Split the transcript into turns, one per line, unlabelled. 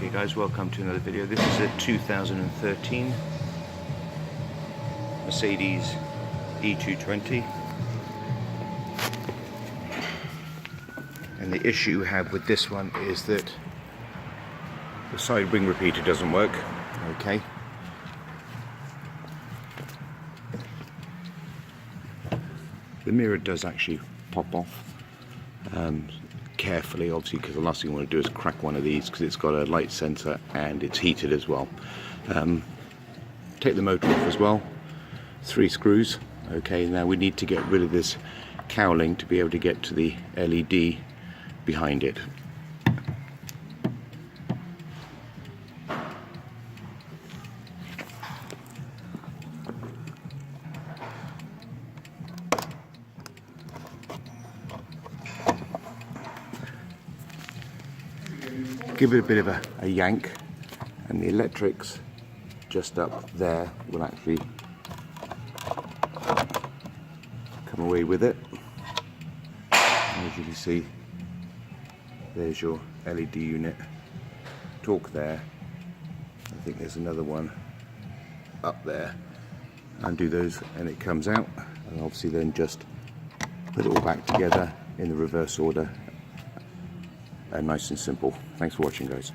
Okay guys, welcome to another video. This is a 2013 Mercedes E220, and the issue you have with this one is that the side wing repeater doesn't work. Okay, the mirror does actually pop off carefully, obviously, because the last thing you want to do is crack one of these, because it's got a light sensor and it's heated as well. Take the motor off as well, 3 screws. Okay, now we need to get rid of this cowling to be able to get to the LED behind it. Give it a bit of a yank, and the electrics just up there will actually come away with it. As you can see, there's your LED unit. Torque there. I think there's another one up there. Undo those and it comes out, and obviously then just put it all back together in the reverse order. And nice and simple. Thanks for watching, guys.